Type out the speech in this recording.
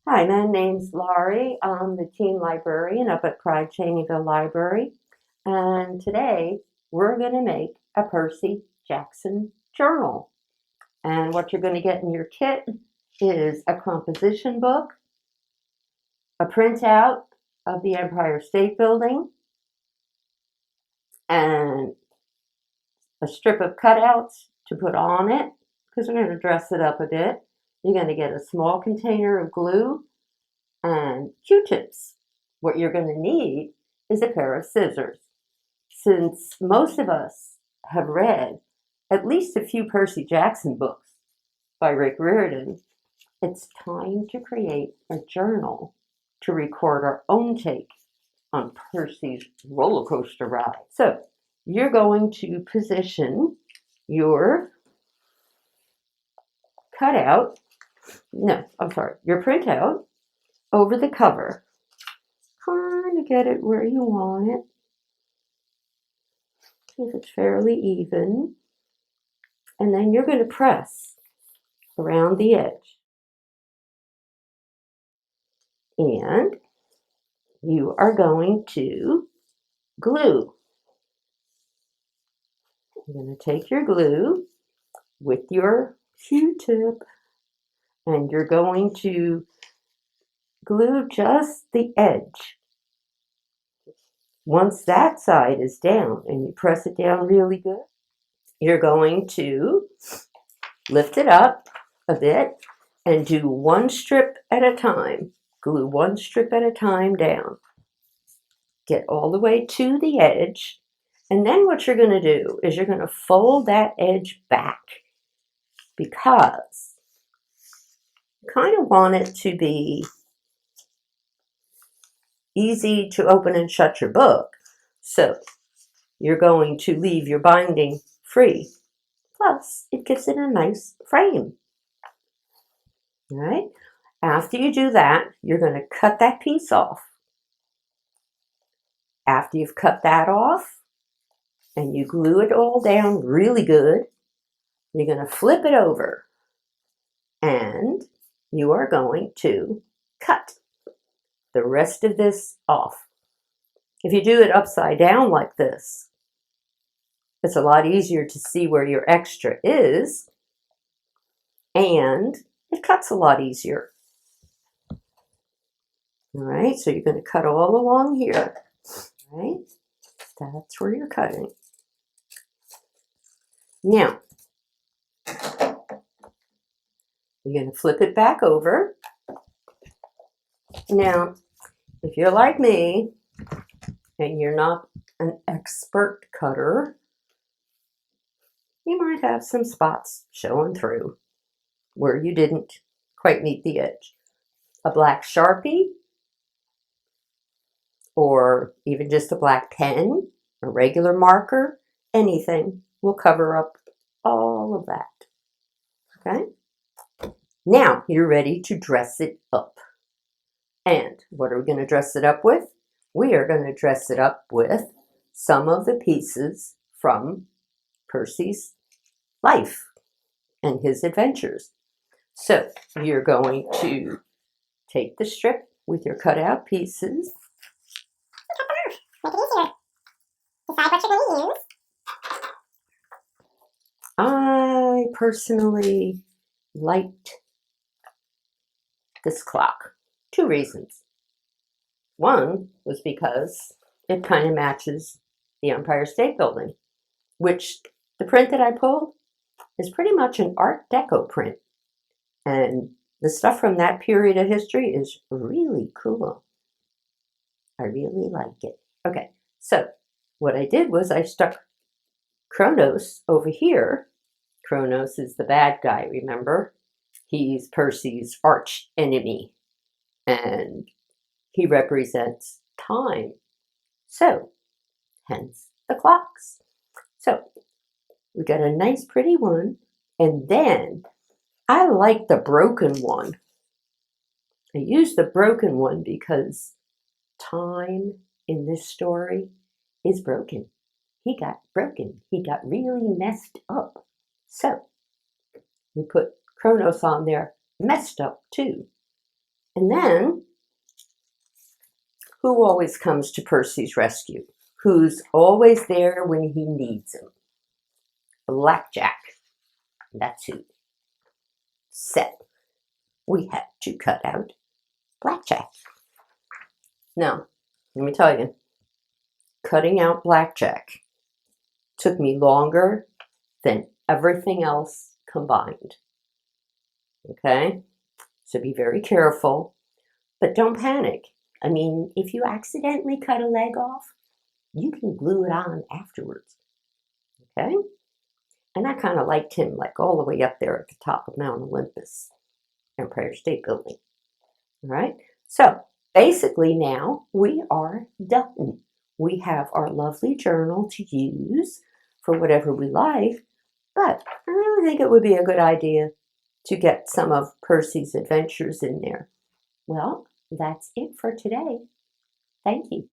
Hi, my name's Laurie. I'm the teen librarian up at Pride Cheneyville Library. And today we're going to make a Percy Jackson journal. And what you're going to get in your kit is a composition book, a printout of the Empire State Building, and a strip of cutouts to put on it because we're going to dress it up a bit. You're going to get a small container of glue and Q-tips. What you're going to need is a pair of scissors. Since most of us have read at least a few Percy Jackson books by Rick Riordan, it's time to create a journal to record our own take on Percy's roller coaster ride. So you're going to position your your printout over the cover. Kind of get it where you want it. See if it's fairly even. And then you're going to press around the edge. And you are going to glue. You're going to take your glue with your Q-tip and you're going to glue just the edge. Once that side is down and you press it down really good, you're going to lift it up a bit and do one strip at a time. Glue one strip at a time down. Get all the way to the edge. And then what you're going to do is you're going to fold that edge back because you kind of want it to be easy to open and shut your book. So you're going to leave your binding free. Plus, it gives it a nice frame. All right? After you do that, you're going to cut that piece off. After you've cut that off and you glue it all down really good, you're going to flip it over and you are going to cut the rest of this off. If you do it upside down like this, it's a lot easier to see where your extra is and it cuts a lot easier. All right, so you're going to cut all along here. All right, that's where you're cutting. Now, you're going to flip it back over. Now, if you're like me and you're not an expert cutter, you might have some spots showing through where you didn't quite meet the edge. A black Sharpie or even just a black pen, a regular marker, anything will cover up all of that. Okay? Now you're ready to dress it up. And what are we going to dress it up with? We are going to dress it up with some of the pieces from Percy's life and his adventures. So you're going to take the strip with your cutout pieces. Decide what you're going to use. I personally liked this clock. 2 reasons. One was because it kind of matches the Empire State Building, which the print that I pulled is pretty much an Art Deco print. And the stuff from that period of history is really cool. I really like it. Okay, so what I did was I stuck Kronos over here. Kronos is the bad guy, remember? He's Percy's arch enemy. And he represents time. So, hence the clocks. So, we got a nice pretty one. And then, I like the broken one. I use the broken one because time in this story is broken. He got broken. He got really messed up. So, we put Kronos on there, messed up too. And then, who always comes to Percy's rescue? Who's always there when he needs him? Blackjack. That's who. So, we had to cut out Blackjack. Now, let me tell you, cutting out Blackjack took me longer than everything else combined. Okay? So be very careful, but don't panic. I mean, if you accidentally cut a leg off, you can glue it on afterwards. Okay? And I kind of liked him like all the way up there at the top of Mount Olympus, Empire State Building. All right? So basically now we are done. We have our lovely journal to use for whatever we like, but I really think it would be a good idea to get some of Percy's adventures in there. Well, that's it for today. Thank you.